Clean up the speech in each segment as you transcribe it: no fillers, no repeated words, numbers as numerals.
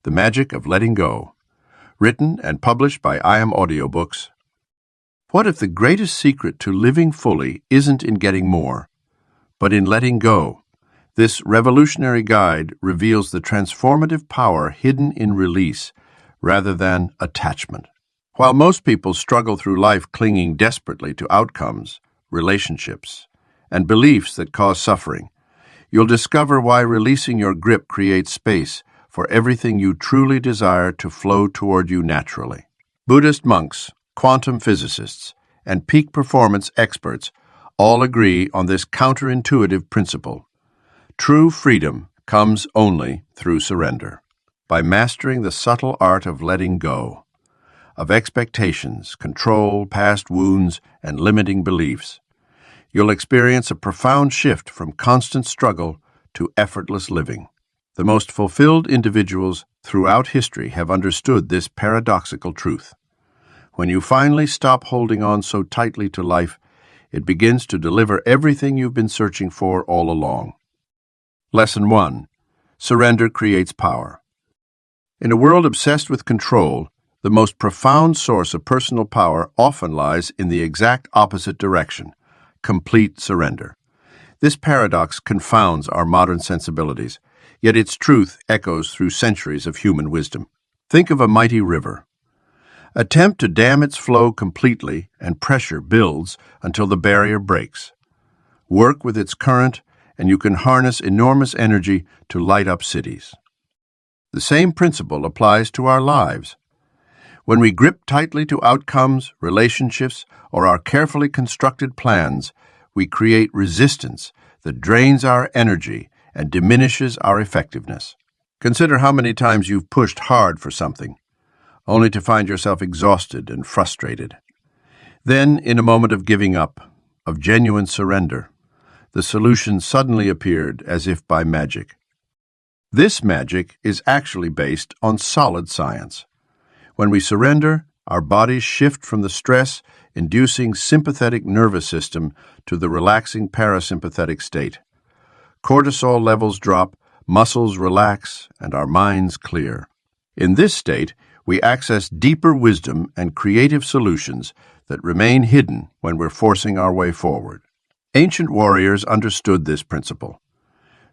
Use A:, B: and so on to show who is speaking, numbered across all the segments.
A: The Magic of Letting Go. Written and published by Audiobooks. What if the greatest secret to living fully isn't in getting more, but in letting go? This revolutionary guide reveals the transformative power hidden in release rather than attachment. While most people struggle through life clinging desperately to outcomes, relationships, and beliefs that cause suffering, you'll discover why releasing your grip creates space for everything you truly desire to flow toward you naturally. Buddhist monks, quantum physicists, and peak performance experts all agree on this counterintuitive principle. True freedom comes only through surrender. By mastering the subtle art of letting go, of expectations, control, past wounds, and limiting beliefs, you'll experience a profound shift from constant struggle to effortless living. The most fulfilled individuals throughout history have understood this paradoxical truth. When you finally stop holding on so tightly to life, it begins to deliver everything you've been searching for all along. Lesson 1. Surrender creates power. In a world obsessed with control, the most profound source of personal power often lies in the exact opposite direction: complete surrender. This paradox confounds our modern sensibilities, yet its truth echoes through centuries of human wisdom. Think of a mighty river. Attempt to dam its flow completely, and pressure builds until the barrier breaks. Work with its current, and you can harness enormous energy to light up cities. The same principle applies to our lives. When we grip tightly to outcomes, relationships, or our carefully constructed plans, we create resistance that drains our energy and diminishes our effectiveness. Consider how many times you've pushed hard for something, only to find yourself exhausted and frustrated. Then, in a moment of giving up, of genuine surrender, the solution suddenly appeared as if by magic. This magic is actually based on solid science. When we surrender, our bodies shift from the stress-inducing sympathetic nervous system to the relaxing parasympathetic state. Cortisol levels drop, muscles relax, and our minds clear. In this state, we access deeper wisdom and creative solutions that remain hidden when we're forcing our way forward. Ancient warriors understood this principle.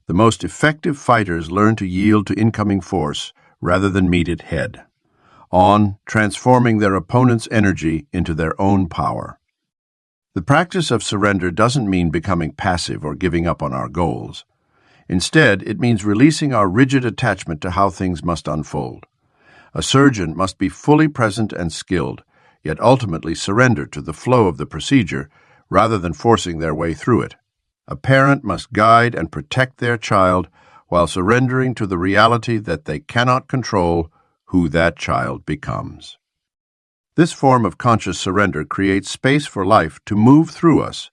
A: The most effective fighters learned to yield to incoming force rather than meet it head-on, transforming their opponent's energy into their own power. The practice of surrender doesn't mean becoming passive or giving up on our goals. Instead, it means releasing our rigid attachment to how things must unfold. A surgeon must be fully present and skilled, yet ultimately surrender to the flow of the procedure rather than forcing their way through it. A parent must guide and protect their child while surrendering to the reality that they cannot control who that child becomes. This form of conscious surrender creates space for life to move through us,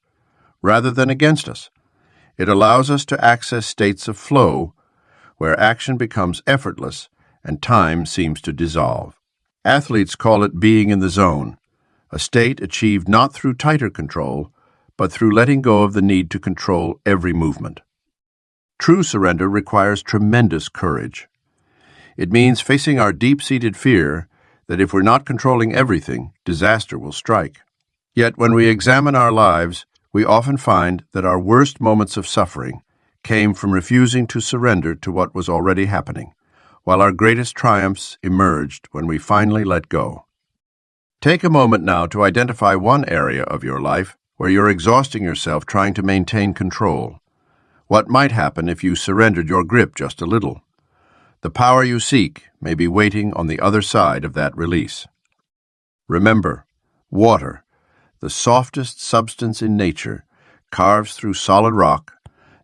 A: rather than against us. It allows us to access states of flow, where action becomes effortless and time seems to dissolve. Athletes call it being in the zone, a state achieved not through tighter control, but through letting go of the need to control every movement. True surrender requires tremendous courage. It means facing our deep-seated fear that if we're not controlling everything, disaster will strike. Yet when we examine our lives, we often find that our worst moments of suffering came from refusing to surrender to what was already happening, while our greatest triumphs emerged when we finally let go. Take a moment now to identify one area of your life where you're exhausting yourself trying to maintain control. What might happen if you surrendered your grip just a little? The power you seek may be waiting on the other side of that release. Remember, water, the softest substance in nature, carves through solid rock,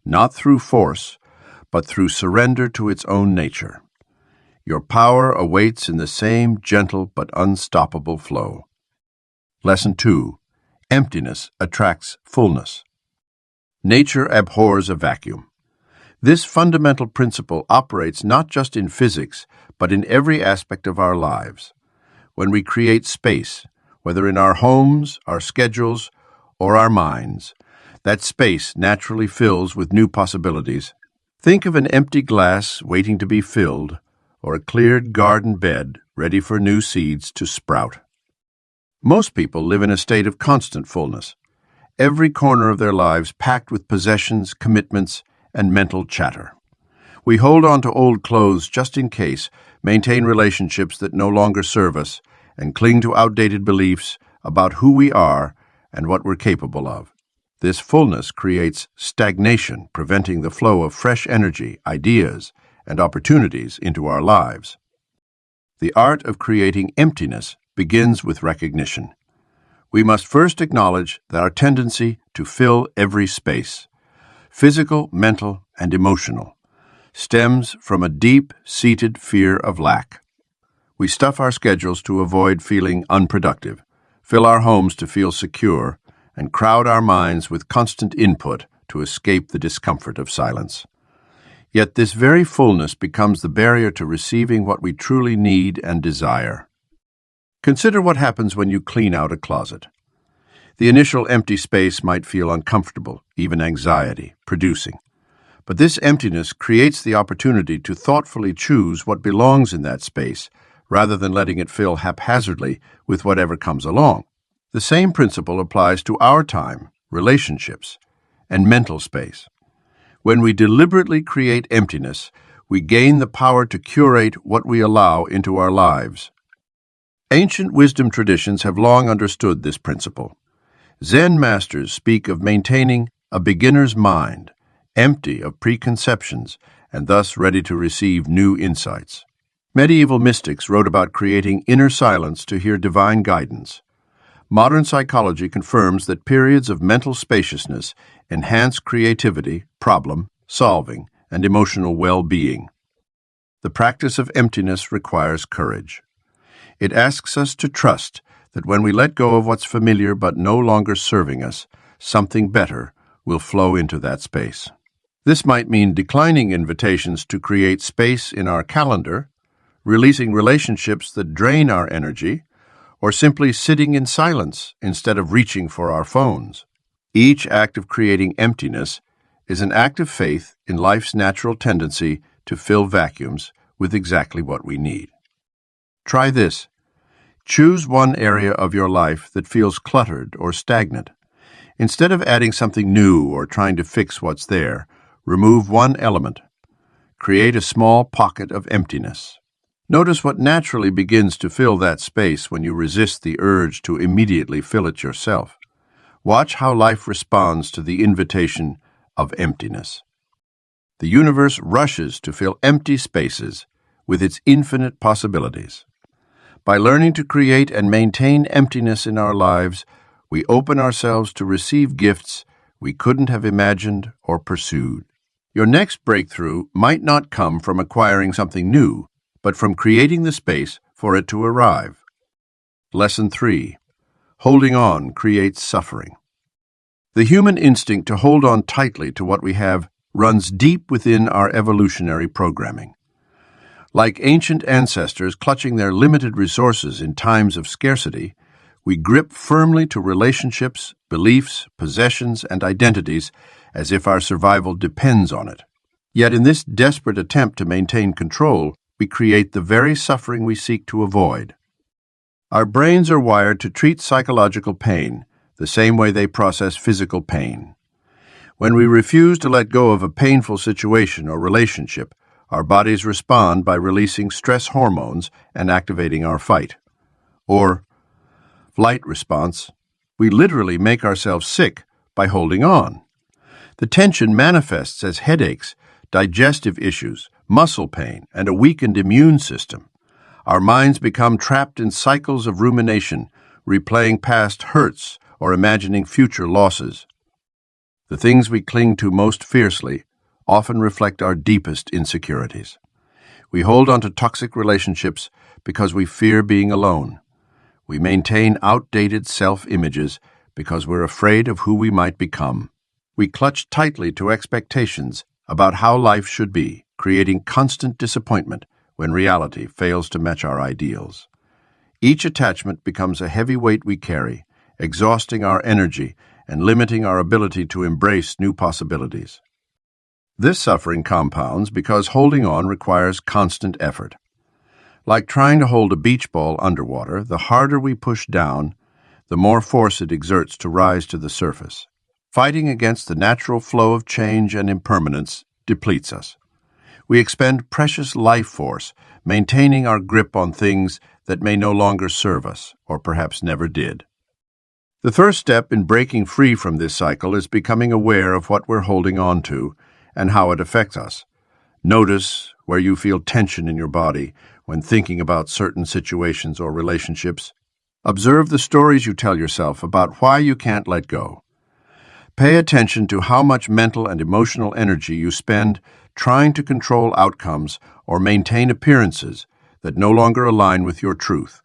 A: not through force, but through surrender to its own nature. Your power awaits in the same gentle but unstoppable flow. Lesson 2. Emptiness attracts fullness. Nature abhors a vacuum. This fundamental principle operates not just in physics, but in every aspect of our lives. When we create space, whether in our homes, our schedules, or our minds, that space naturally fills with new possibilities. Think of an empty glass waiting to be filled, or a cleared garden bed ready for new seeds to sprout. Most people live in a state of constant fullness, every corner of their lives packed with possessions, commitments, and mental chatter. We hold on to old clothes just in case, maintain relationships that no longer serve us, and cling to outdated beliefs about who we are and what we're capable of. This fullness creates stagnation, preventing the flow of fresh energy, ideas, and opportunities into our lives. The art of creating emptiness begins with recognition. We must first acknowledge that our tendency to fill every space, physical, mental, and emotional, stems from a deep-seated fear of lack. We stuff our schedules to avoid feeling unproductive, fill our homes to feel secure, and crowd our minds with constant input to escape the discomfort of silence. Yet this very fullness becomes the barrier to receiving what we truly need and desire. Consider what happens when you clean out a closet. The initial empty space might feel uncomfortable, even anxiety-producing. But this emptiness creates the opportunity to thoughtfully choose what belongs in that space, rather than letting it fill haphazardly with whatever comes along. The same principle applies to our time, relationships, and mental space. When we deliberately create emptiness, we gain the power to curate what we allow into our lives. Ancient wisdom traditions have long understood this principle. Zen masters speak of maintaining a beginner's mind, empty of preconceptions, and thus ready to receive new insights. Medieval mystics wrote about creating inner silence to hear divine guidance. Modern psychology confirms that periods of mental spaciousness enhance creativity, problem-solving, and emotional well-being. The practice of emptiness requires courage. It asks us to trust that when we let go of what's familiar but no longer serving us, something better will flow into that space. This might mean declining invitations to create space in our calendar, releasing relationships that drain our energy, or simply sitting in silence instead of reaching for our phones. Each act of creating emptiness is an act of faith in life's natural tendency to fill vacuums with exactly what we need. Try this. Choose one area of your life that feels cluttered or stagnant. Instead of adding something new or trying to fix what's there, remove one element. Create a small pocket of emptiness. Notice what naturally begins to fill that space when you resist the urge to immediately fill it yourself. Watch how life responds to the invitation of emptiness. The universe rushes to fill empty spaces with its infinite possibilities. By learning to create and maintain emptiness in our lives, we open ourselves to receive gifts we couldn't have imagined or pursued. Your next breakthrough might not come from acquiring something new, but from creating the space for it to arrive. Lesson 3. Holding on creates suffering. The human instinct to hold on tightly to what we have runs deep within our evolutionary programming. Like ancient ancestors clutching their limited resources in times of scarcity, we grip firmly to relationships, beliefs, possessions, and identities as if our survival depends on it. Yet in this desperate attempt to maintain control, we create the very suffering we seek to avoid. Our brains are wired to treat psychological pain the same way they process physical pain. When we refuse to let go of a painful situation or relationship, our bodies respond by releasing stress hormones and activating our fight, or flight response. We literally make ourselves sick by holding on. The tension manifests as headaches, digestive issues, muscle pain, and a weakened immune system. Our minds become trapped in cycles of rumination, replaying past hurts or imagining future losses. The things we cling to most fiercely often reflect our deepest insecurities. We hold on to toxic relationships because we fear being alone. We maintain outdated self-images because we're afraid of who we might become. We clutch tightly to expectations about how life should be, creating constant disappointment when reality fails to match our ideals. Each attachment becomes a heavy weight we carry, exhausting our energy and limiting our ability to embrace new possibilities. This suffering compounds because holding on requires constant effort. Like trying to hold a beach ball underwater, the harder we push down, the more force it exerts to rise to the surface. Fighting against the natural flow of change and impermanence depletes us. We expend precious life force maintaining our grip on things that may no longer serve us, or perhaps never did. The first step in breaking free from this cycle is becoming aware of what we're holding on to and how it affects us. Notice where you feel tension in your body when thinking about certain situations or relationships. Observe the stories you tell yourself about why you can't let go. Pay attention to how much mental and emotional energy you spend trying to control outcomes or maintain appearances that no longer align with your truth.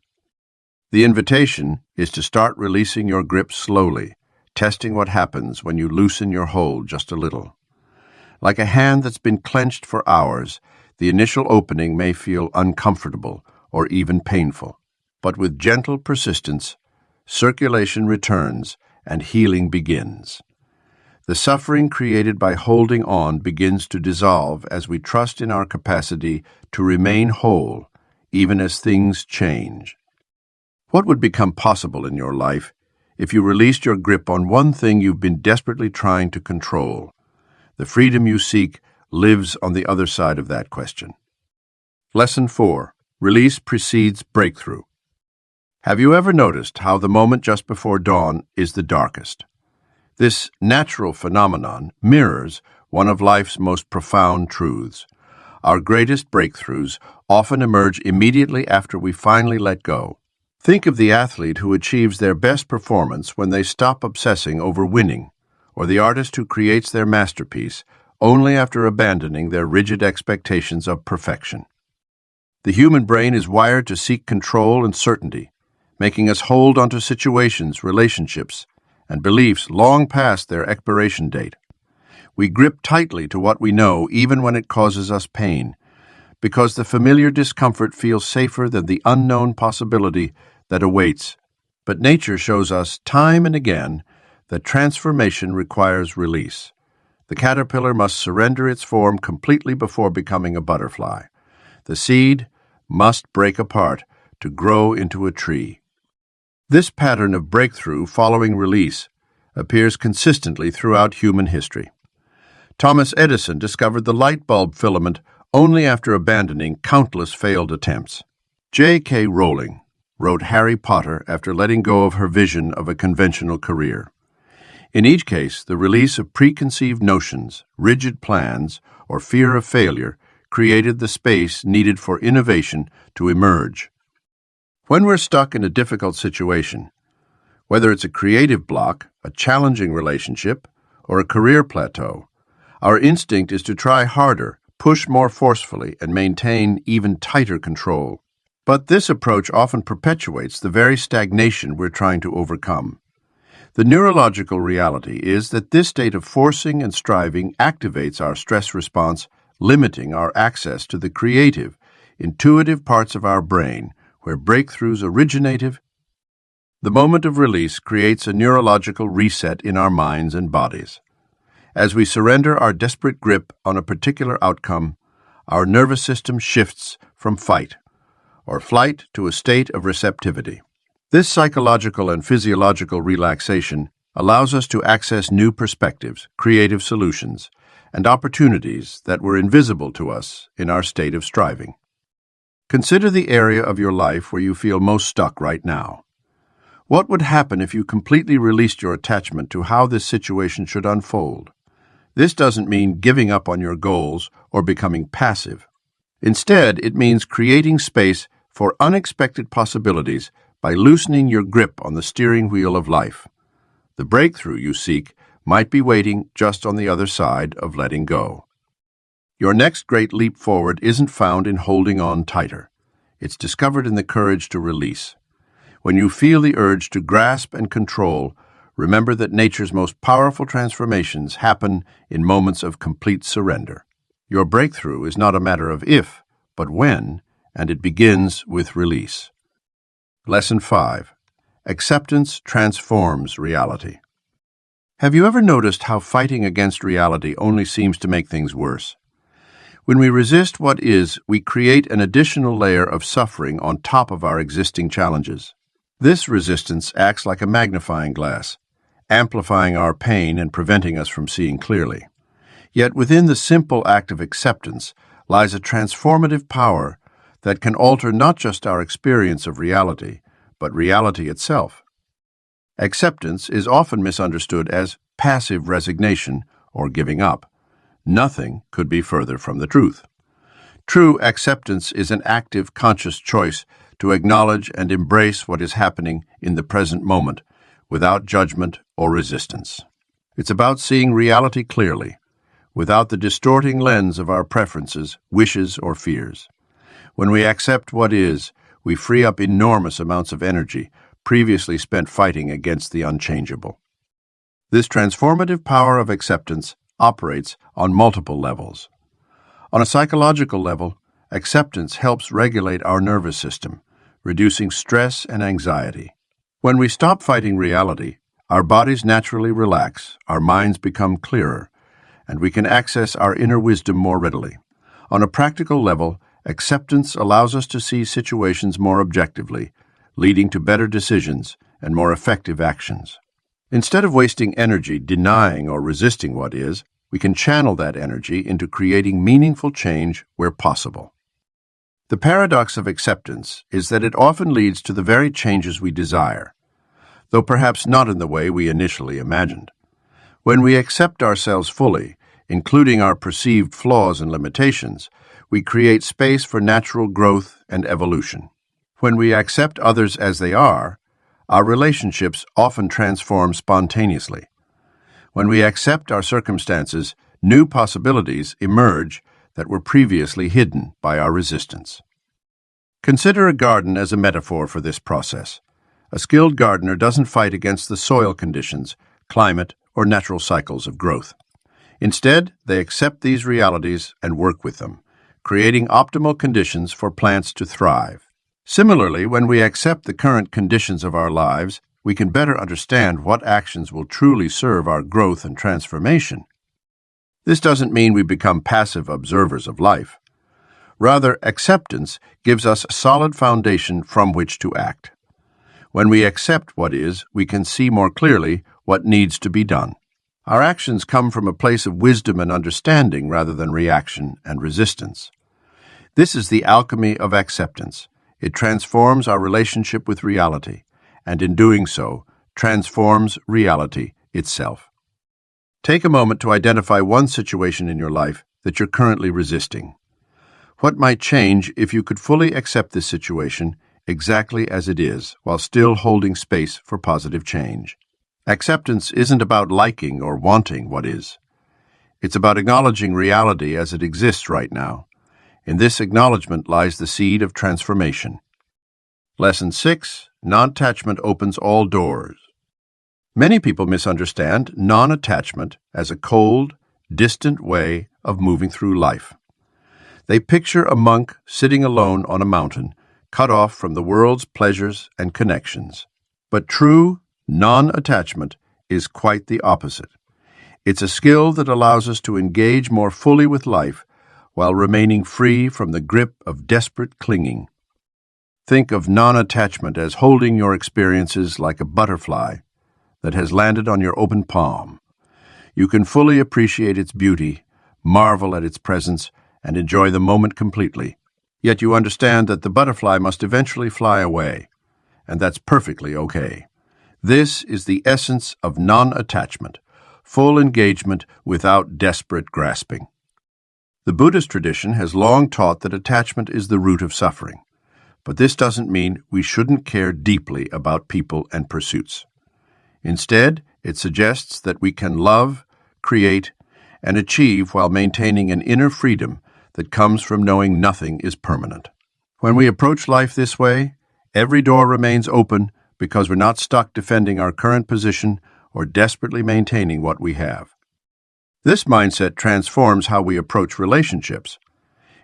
A: The invitation is to start releasing your grip slowly, testing what happens when you loosen your hold just a little. Like a hand that's been clenched for hours, the initial opening may feel uncomfortable or even painful. But with gentle persistence, circulation returns and healing begins. The suffering created by holding on begins to dissolve as we trust in our capacity to remain whole, even as things change. What would become possible in your life if you released your grip on one thing you've been desperately trying to control? The freedom you seek lives on the other side of that question. Lesson 4. Release precedes breakthrough. Have you ever noticed how the moment just before dawn is the darkest? This natural phenomenon mirrors one of life's most profound truths. Our greatest breakthroughs often emerge immediately after we finally let go. Think of the athlete who achieves their best performance when they stop obsessing over winning, or the artist who creates their masterpiece only after abandoning their rigid expectations of perfection. The human brain is wired to seek control and certainty, making us hold onto situations, relationships, and beliefs long past their expiration date. We grip tightly to what we know even when it causes us pain, because the familiar discomfort feels safer than the unknown possibility that awaits. But nature shows us time and again that transformation requires release. The caterpillar must surrender its form completely before becoming a butterfly. The seed must break apart to grow into a tree. This pattern of breakthrough following release appears consistently throughout human history. Thomas Edison discovered the light bulb filament only after abandoning countless failed attempts. J.K. Rowling wrote Harry Potter after letting go of her vision of a conventional career. In each case, the release of preconceived notions, rigid plans, or fear of failure created the space needed for innovation to emerge. When we're stuck in a difficult situation, whether it's a creative block, a challenging relationship, or a career plateau, our instinct is to try harder, push more forcefully, and maintain even tighter control. But this approach often perpetuates the very stagnation we're trying to overcome. The neurological reality is that this state of forcing and striving activates our stress response, limiting our access to the creative, intuitive parts of our brain where breakthroughs originated. The moment of release creates a neurological reset in our minds and bodies. As we surrender our desperate grip on a particular outcome, our nervous system shifts from fight or flight to a state of receptivity. This psychological and physiological relaxation allows us to access new perspectives, creative solutions, and opportunities that were invisible to us in our state of striving. Consider the area of your life where you feel most stuck right now. What would happen if you completely released your attachment to how this situation should unfold? This doesn't mean giving up on your goals or becoming passive. Instead, it means creating space for unexpected possibilities by loosening your grip on the steering wheel of life. The breakthrough you seek might be waiting just on the other side of letting go. Your next great leap forward isn't found in holding on tighter. It's discovered in the courage to release. When you feel the urge to grasp and control, remember that nature's most powerful transformations happen in moments of complete surrender. Your breakthrough is not a matter of if, but when, and it begins with release. Lesson 5. Acceptance transforms reality. Have you ever noticed how fighting against reality only seems to make things worse? When we resist what is, we create an additional layer of suffering on top of our existing challenges. This resistance acts like a magnifying glass, amplifying our pain and preventing us from seeing clearly. Yet within the simple act of acceptance lies a transformative power that can alter not just our experience of reality, but reality itself. Acceptance is often misunderstood as passive resignation or giving up. Nothing could be further from the truth. True acceptance is an active, conscious choice to acknowledge and embrace what is happening in the present moment without judgment or resistance. It's about seeing reality clearly, without the distorting lens of our preferences, wishes, or fears. When we accept what is, we free up enormous amounts of energy previously spent fighting against the unchangeable. This transformative power of acceptance operates on multiple levels. On a psychological level, acceptance helps regulate our nervous system, reducing stress and anxiety. When we stop fighting reality, our bodies naturally relax, our minds become clearer, and we can access our inner wisdom more readily. On a practical level, acceptance allows us to see situations more objectively, leading to better decisions and more effective actions. Instead of wasting energy denying or resisting what is, we can channel that energy into creating meaningful change where possible. The paradox of acceptance is that it often leads to the very changes we desire, though perhaps not in the way we initially imagined. When we accept ourselves fully, including our perceived flaws and limitations, we create space for natural growth and evolution. When we accept others as they are, our relationships often transform spontaneously. When we accept our circumstances, new possibilities emerge that were previously hidden by our resistance. Consider a garden as a metaphor for this process. A skilled gardener doesn't fight against the soil conditions, climate, or natural cycles of growth. Instead, they accept these realities and work with them, creating optimal conditions for plants to thrive. Similarly, when we accept the current conditions of our lives, we can better understand what actions will truly serve our growth and transformation. This doesn't mean we become passive observers of life. Rather, acceptance gives us a solid foundation from which to act. When we accept what is, we can see more clearly what needs to be done. Our actions come from a place of wisdom and understanding rather than reaction and resistance. This is the alchemy of acceptance. It transforms our relationship with reality, and in doing so, transforms reality itself. Take a moment to identify one situation in your life that you're currently resisting. What might change if you could fully accept this situation exactly as it is, while still holding space for positive change? Acceptance isn't about liking or wanting what is. It's about acknowledging reality as it exists right now. In this acknowledgement lies the seed of transformation. Lesson 6. Non-attachment opens all doors. Many people misunderstand non-attachment as a cold, distant way of moving through life. They picture a monk sitting alone on a mountain, cut off from the world's pleasures and connections. But true non-attachment is quite the opposite. It's a skill that allows us to engage more fully with life while remaining free from the grip of desperate clinging. Think of non-attachment as holding your experiences like a butterfly that has landed on your open palm. You can fully appreciate its beauty, marvel at its presence, and enjoy the moment completely. Yet you understand that the butterfly must eventually fly away, and that's perfectly okay. This is the essence of non-attachment, full engagement without desperate grasping. The Buddhist tradition has long taught that attachment is the root of suffering, but this doesn't mean we shouldn't care deeply about people and pursuits. Instead, it suggests that we can love, create, and achieve while maintaining an inner freedom that comes from knowing nothing is permanent. When we approach life this way, every door remains open because we're not stuck defending our current position or desperately maintaining what we have. This mindset transforms how we approach relationships.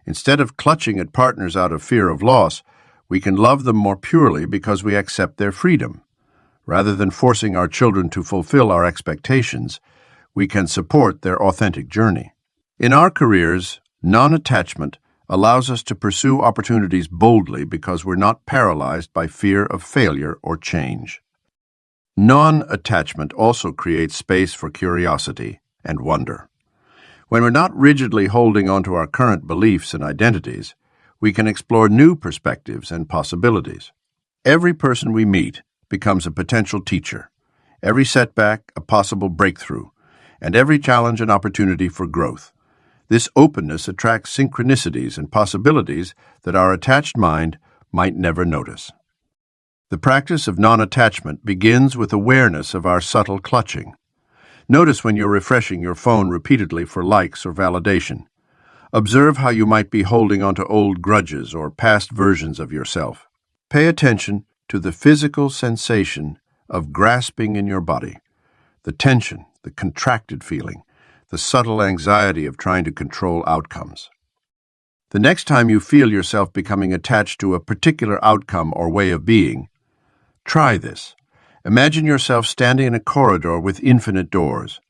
A: Instead of clutching at partners out of fear of loss, we can love them more purely because we accept their freedom. Rather than forcing our children to fulfill our expectations, we can support their authentic journey. In our careers, Non-attachment allows us to pursue opportunities boldly because we're not paralyzed by fear of failure or change. Non-attachment also creates space for curiosity and wonder. When we're not rigidly holding onto our current beliefs and identities, we can explore new perspectives and possibilities. Every person we meet becomes a potential teacher, every setback a possible breakthrough, and every challenge an opportunity for growth. This openness attracts synchronicities and possibilities that our attached mind might never notice. The practice of non-attachment begins with awareness of our subtle clutching. Notice when you're refreshing your phone repeatedly for likes or validation. Observe how you might be holding onto old grudges or past versions of yourself. Pay attention to the physical sensation of grasping in your body, the tension, the contracted feeling, the subtle anxiety of trying to control outcomes. The next time you feel yourself becoming attached to a particular outcome or way of being, try this. Imagine yourself standing in a corridor with infinite doors.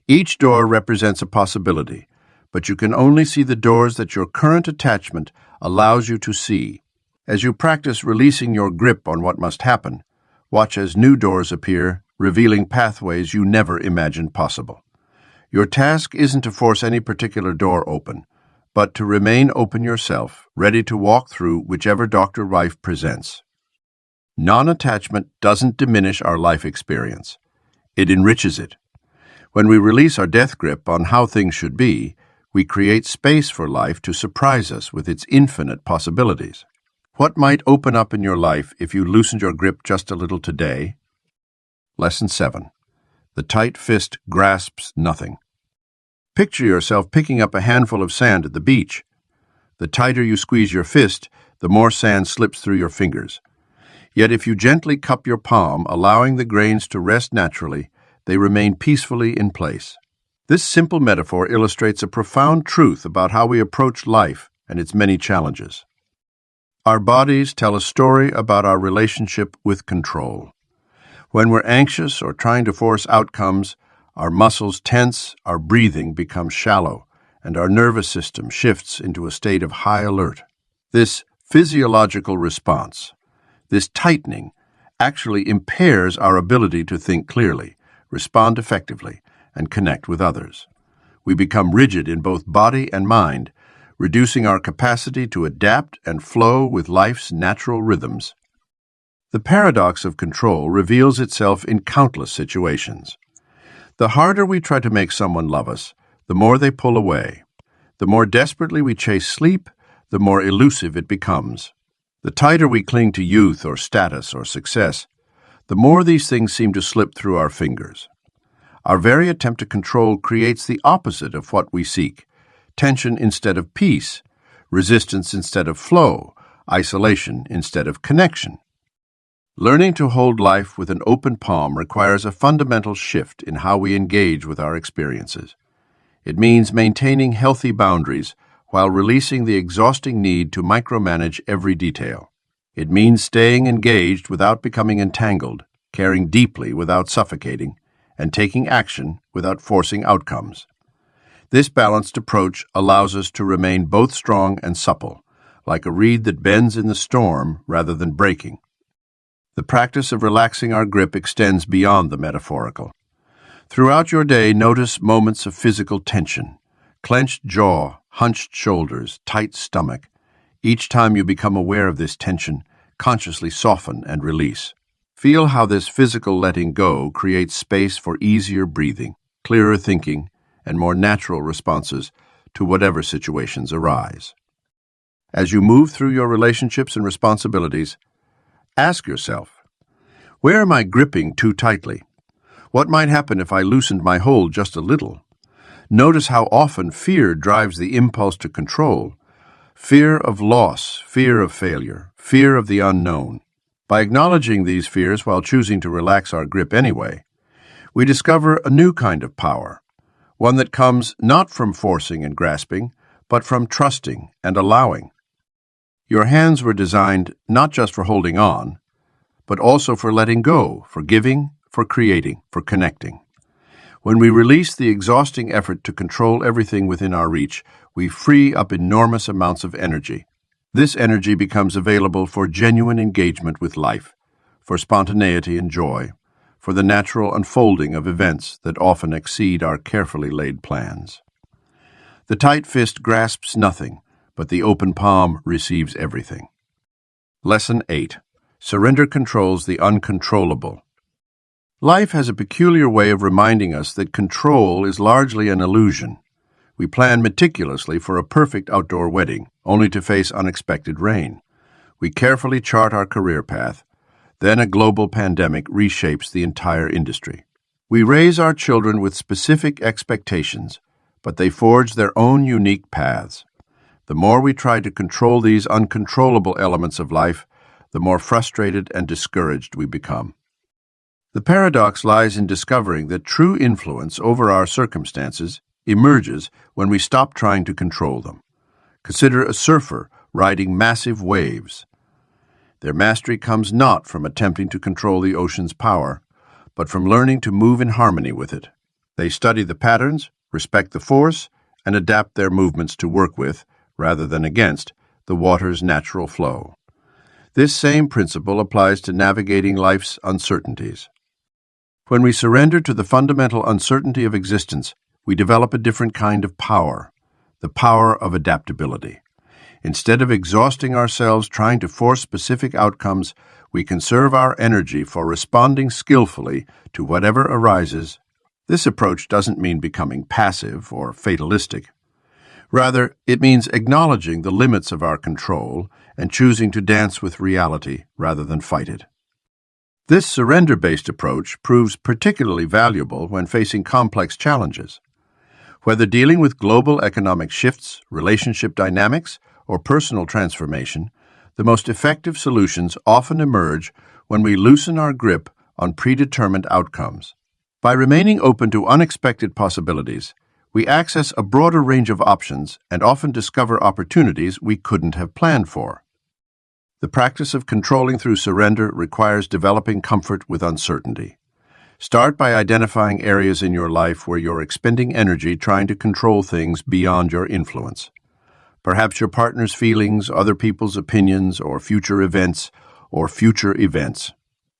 A: Each door represents a possibility, but you can only see the doors that your current attachment allows you to see. As you practice releasing your grip on what must happen, watch as new doors appear, revealing pathways you never imagined possible. Your task isn't to force any particular door open, but to remain open yourself, ready to walk through whichever Dr. Rife presents. Non-attachment doesn't diminish our life experience. It enriches it. When we release our death grip on how things should be, we create space for life to surprise us with its infinite possibilities. What might open up in your life if you loosened your grip just a little today? Lesson 7. The tight fist grasps nothing. Picture yourself picking up a handful of sand at the beach. The tighter you squeeze your fist, the more sand slips through your fingers. Yet if you gently cup your palm, allowing the grains to rest naturally, they remain peacefully in place. This simple metaphor illustrates a profound truth about how we approach life and its many challenges. Our bodies tell a story about our relationship with control. When we're anxious or trying to force outcomes, our muscles tense, our breathing becomes shallow, and our nervous system shifts into a state of high alert. This physiological response, this tightening, actually impairs our ability to think clearly, respond effectively, and connect with others. We become rigid in both body and mind, reducing our capacity to adapt and flow with life's natural rhythms. The paradox of control reveals itself in countless situations. The harder we try to make someone love us, the more they pull away. The more desperately we chase sleep, the more elusive it becomes. The tighter we cling to youth or status or success, the more these things seem to slip through our fingers. Our very attempt to control creates the opposite of what we seek: tension instead of peace, resistance instead of flow, isolation instead of connection. Learning to hold life with an open palm requires a fundamental shift in how we engage with our experiences. It means maintaining healthy boundaries while releasing the exhausting need to micromanage every detail. It means staying engaged without becoming entangled, caring deeply without suffocating, and taking action without forcing outcomes. This balanced approach allows us to remain both strong and supple, like a reed that bends in the storm rather than breaking. The practice of relaxing our grip extends beyond the metaphorical. Throughout your day, notice moments of physical tension: clenched jaw, hunched shoulders, tight stomach. Each time you become aware of this tension, consciously soften and release. Feel how this physical letting go creates space for easier breathing, clearer thinking, and more natural responses to whatever situations arise. As you move through your relationships and responsibilities, ask yourself, where am I gripping too tightly? What might happen if I loosened my hold just a little? Notice how often fear drives the impulse to control. Fear of loss, fear of failure, fear of the unknown. By acknowledging these fears while choosing to relax our grip anyway, we discover a new kind of power, one that comes not from forcing and grasping, but from trusting and allowing. Your hands were designed not just for holding on, but also for letting go, for giving, for creating, for connecting. When we release the exhausting effort to control everything within our reach, we free up enormous amounts of energy. This energy becomes available for genuine engagement with life, for spontaneity and joy, for the natural unfolding of events that often exceed our carefully laid plans. The tight fist grasps nothing, but the open palm receives everything. Lesson 8. Surrender controls the uncontrollable. Life has a peculiar way of reminding us that control is largely an illusion. We plan meticulously for a perfect outdoor wedding, only to face unexpected rain. We carefully chart our career path. Then a global pandemic reshapes the entire industry. We raise our children with specific expectations, but they forge their own unique paths. The more we try to control these uncontrollable elements of life, the more frustrated and discouraged we become. The paradox lies in discovering that true influence over our circumstances emerges when we stop trying to control them. Consider a surfer riding massive waves. Their mastery comes not from attempting to control the ocean's power, but from learning to move in harmony with it. They study the patterns, respect the force, and adapt their movements to work with, rather than against, the water's natural flow. This same principle applies to navigating life's uncertainties. When we surrender to the fundamental uncertainty of existence, we develop a different kind of power, the power of adaptability. Instead of exhausting ourselves trying to force specific outcomes, we conserve our energy for responding skillfully to whatever arises. This approach doesn't mean becoming passive or fatalistic. Rather, it means acknowledging the limits of our control and choosing to dance with reality rather than fight it. This surrender-based approach proves particularly valuable when facing complex challenges. Whether dealing with global economic shifts, relationship dynamics, or personal transformation, the most effective solutions often emerge when we loosen our grip on predetermined outcomes. By remaining open to unexpected possibilities, we access a broader range of options and often discover opportunities we couldn't have planned for. The practice of controlling through surrender requires developing comfort with uncertainty. Start by identifying areas in your life where you're expending energy trying to control things beyond your influence. Perhaps your partner's feelings, other people's opinions, or future events.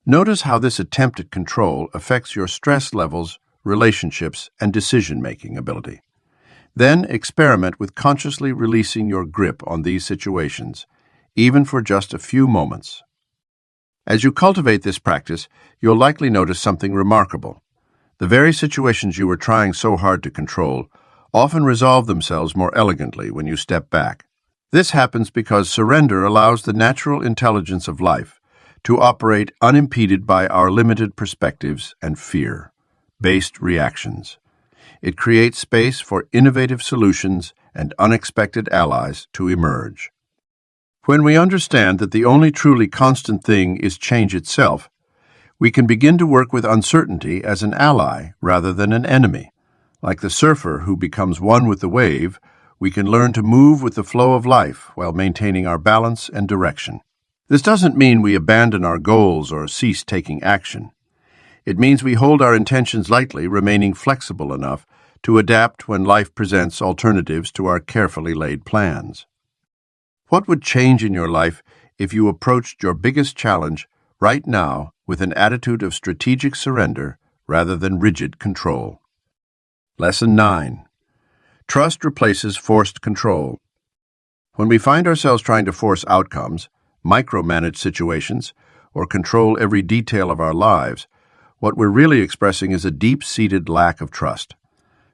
A: Notice how this attempt at control affects your stress levels, relationships, and decision-making ability. Then experiment with consciously releasing your grip on these situations, even for just a few moments. As you cultivate this practice, you'll likely notice something remarkable. The very situations you were trying so hard to control often resolve themselves more elegantly when you step back. This happens because surrender allows the natural intelligence of life to operate unimpeded by our limited perspectives and fear-based reactions. It creates space for innovative solutions and unexpected allies to emerge. When we understand that the only truly constant thing is change itself, we can begin to work with uncertainty as an ally rather than an enemy. Like the surfer who becomes one with the wave, we can learn to move with the flow of life while maintaining our balance and direction. This doesn't mean we abandon our goals or cease taking action. It means we hold our intentions lightly, remaining flexible enough to adapt when life presents alternatives to our carefully laid plans. What would change in your life if you approached your biggest challenge right now with an attitude of strategic surrender rather than rigid control? Lesson 9. Trust replaces forced control. When we find ourselves trying to force outcomes, micromanage situations, or control every detail of our lives, what we're really expressing is a deep-seated lack of trust.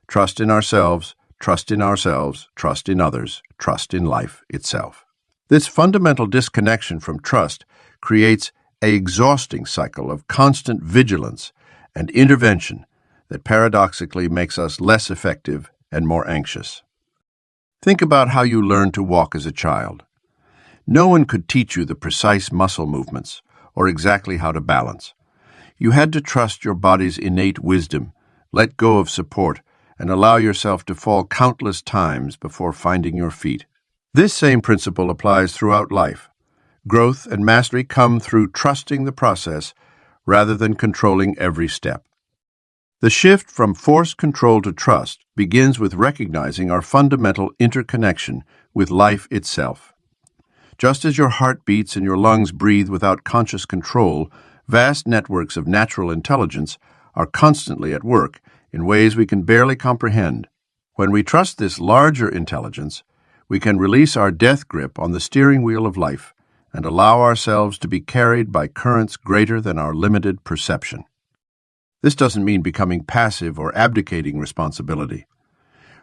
A: Trust in ourselves, trust in others, trust in life itself. This fundamental disconnection from trust creates an exhausting cycle of constant vigilance and intervention that paradoxically makes us less effective and more anxious. Think about how you learned to walk as a child. No one could teach you the precise muscle movements or exactly how to balance. You had to trust your body's innate wisdom, let go of support, and allow yourself to fall countless times before finding your feet. This same principle applies throughout life. Growth and mastery come through trusting the process rather than controlling every step. The shift from forced control to trust begins with recognizing our fundamental interconnection with life itself. Just as your heart beats and your lungs breathe without conscious control, vast networks of natural intelligence are constantly at work in ways we can barely comprehend. When we trust this larger intelligence, we can release our death grip on the steering wheel of life and allow ourselves to be carried by currents greater than our limited perception. This doesn't mean becoming passive or abdicating responsibility.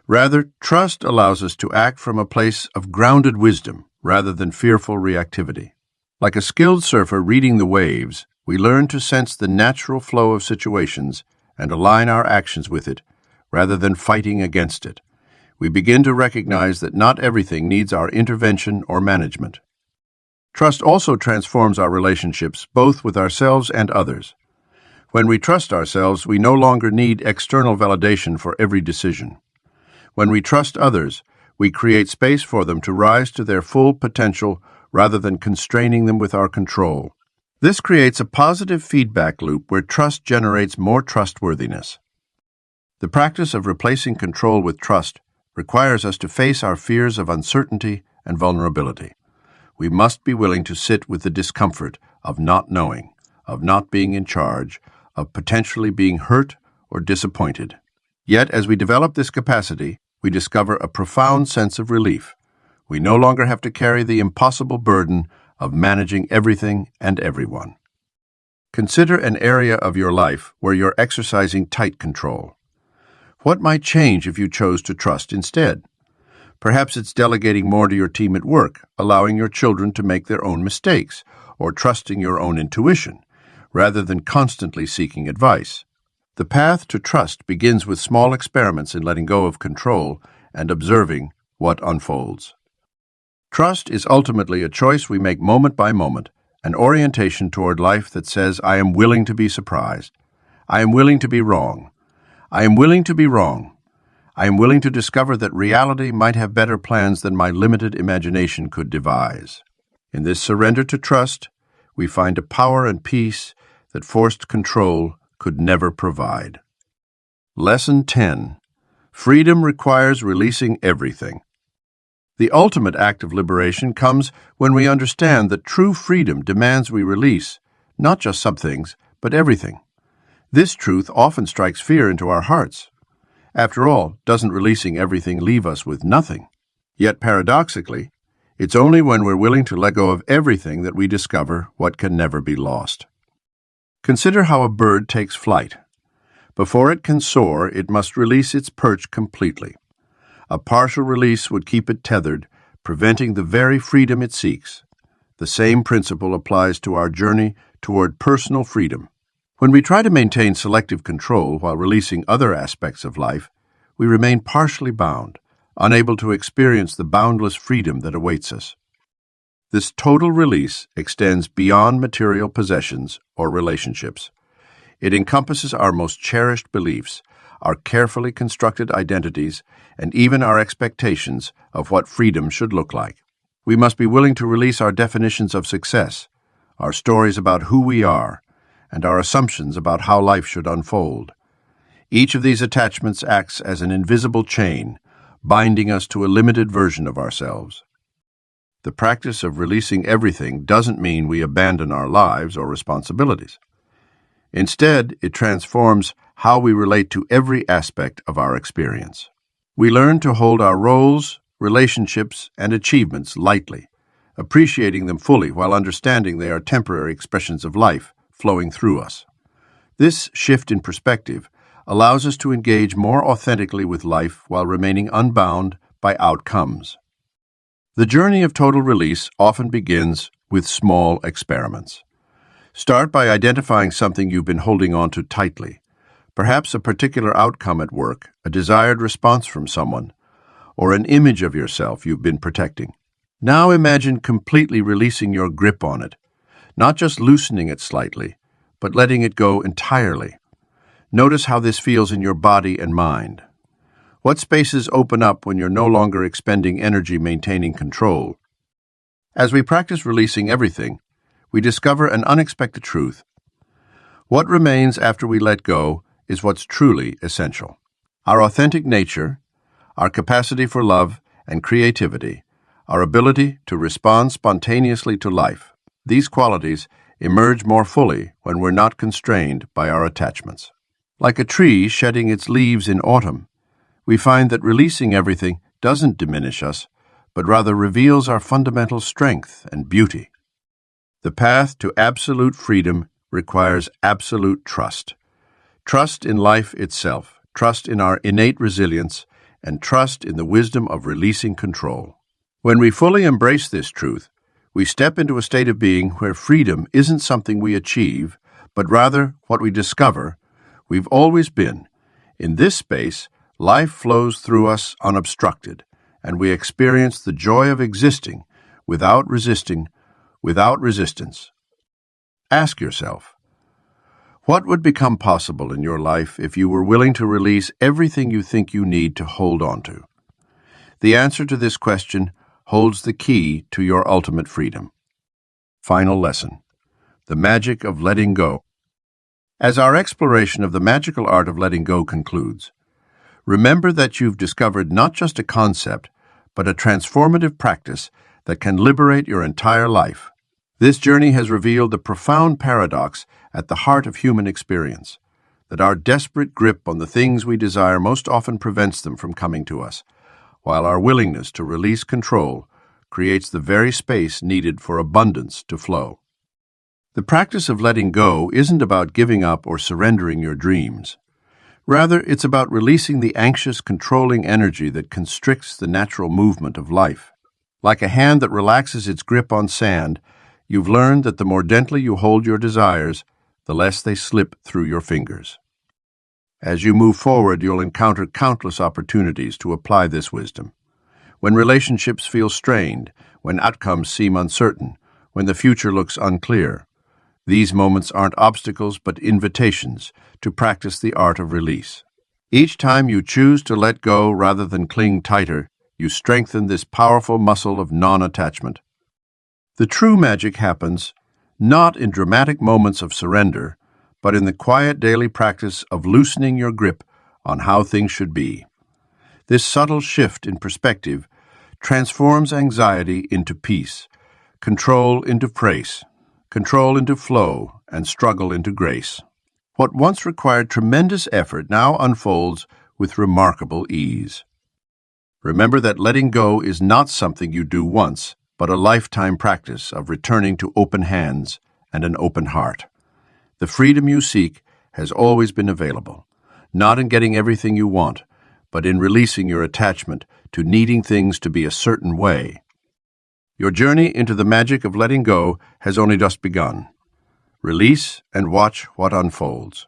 A: Rather, trust allows us to act from a place of grounded wisdom rather than fearful reactivity. Like a skilled surfer reading the waves, we learn to sense the natural flow of situations and align our actions with it rather than fighting against it. We begin to recognize that not everything needs our intervention or management. Trust also transforms our relationships both with ourselves and others. When we trust ourselves, we no longer need external validation for every decision. When we trust others, we create space for them to rise to their full potential rather than constraining them with our control. This creates a positive feedback loop where trust generates more trustworthiness. The practice of replacing control with trust requires us to face our fears of uncertainty and vulnerability. We must be willing to sit with the discomfort of not knowing, of not being in charge, of potentially being hurt or disappointed. Yet, as we develop this capacity, we discover a profound sense of relief. We no longer have to carry the impossible burden of managing everything and everyone. Consider an area of your life where you're exercising tight control. What might change if you chose to trust instead? Perhaps it's delegating more to your team at work, allowing your children to make their own mistakes, or trusting your own intuition, rather than constantly seeking advice. The path to trust begins with small experiments in letting go of control and observing what unfolds. Trust is ultimately a choice we make moment by moment, an orientation toward life that says, I am willing to be surprised. I am willing to be wrong. I am willing to be wrong. I am willing to discover that reality might have better plans than my limited imagination could devise. In this surrender to trust, we find a power and peace that forced control could never provide. Lesson 10. Freedom requires releasing everything. The ultimate act of liberation comes when we understand that true freedom demands we release, not just some things, but everything. This truth often strikes fear into our hearts. After all, doesn't releasing everything leave us with nothing? Yet paradoxically, it's only when we're willing to let go of everything that we discover what can never be lost. Consider how a bird takes flight. Before it can soar, it must release its perch completely. A partial release would keep it tethered, preventing the very freedom it seeks. The same principle applies to our journey toward personal freedom. When we try to maintain selective control while releasing other aspects of life, we remain partially bound, unable to experience the boundless freedom that awaits us. This total release extends beyond material possessions or relationships. It encompasses our most cherished beliefs, our carefully constructed identities, and even our expectations of what freedom should look like. We must be willing to release our definitions of success, our stories about who we are, and our assumptions about how life should unfold. Each of these attachments acts as an invisible chain, binding us to a limited version of ourselves. The practice of releasing everything doesn't mean we abandon our lives or responsibilities. Instead, it transforms how we relate to every aspect of our experience. We learn to hold our roles, relationships, and achievements lightly, appreciating them fully while understanding they are temporary expressions of life flowing through us. This shift in perspective allows us to engage more authentically with life while remaining unbound by outcomes. The journey of total release often begins with small experiments. Start by identifying something you've been holding on to tightly, perhaps a particular outcome at work, a desired response from someone, or an image of yourself you've been protecting. Now imagine completely releasing your grip on it, not just loosening it slightly, but letting it go entirely. Notice how this feels in your body and mind. What spaces open up when you're no longer expending energy maintaining control? As we practice releasing everything, we discover an unexpected truth. What remains after we let go is what's truly essential. Our authentic nature, our capacity for love and creativity, our ability to respond spontaneously to life, these qualities emerge more fully when we're not constrained by our attachments. Like a tree shedding its leaves in autumn, we find that releasing everything doesn't diminish us, but rather reveals our fundamental strength and beauty. The path to absolute freedom requires absolute trust. Trust in life itself, trust in our innate resilience, and trust in the wisdom of releasing control. When we fully embrace this truth, we step into a state of being where freedom isn't something we achieve, but rather what we discover we've always been. In this space, life flows through us unobstructed, and we experience the joy of existing without resistance. Ask yourself, what would become possible in your life if you were willing to release everything you think you need to hold on to? The answer to this question holds the key to your ultimate freedom. Final lesson: the magic of letting go. As our exploration of the magical art of letting go concludes, remember that you've discovered not just a concept, but a transformative practice that can liberate your entire life. This journey has revealed the profound paradox at the heart of human experience, that our desperate grip on the things we desire most often prevents them from coming to us, while our willingness to release control creates the very space needed for abundance to flow. The practice of letting go isn't about giving up or surrendering your dreams. Rather, it's about releasing the anxious, controlling energy that constricts the natural movement of life. Like a hand that relaxes its grip on sand, you've learned that the more gently you hold your desires, the less they slip through your fingers. As you move forward, you'll encounter countless opportunities to apply this wisdom. When relationships feel strained, when outcomes seem uncertain, when the future looks unclear, these moments aren't obstacles but invitations to practice the art of release. Each time you choose to let go rather than cling tighter, you strengthen this powerful muscle of non-attachment. The true magic happens not in dramatic moments of surrender, but in the quiet daily practice of loosening your grip on how things should be. This subtle shift in perspective transforms anxiety into peace, control into praise, control into flow, and struggle into grace. What once required tremendous effort now unfolds with remarkable ease. Remember that letting go is not something you do once, but a lifetime practice of returning to open hands and an open heart. The freedom you seek has always been available, not in getting everything you want, but in releasing your attachment to needing things to be a certain way. Your journey into the magic of letting go has only just begun. Release and watch what unfolds.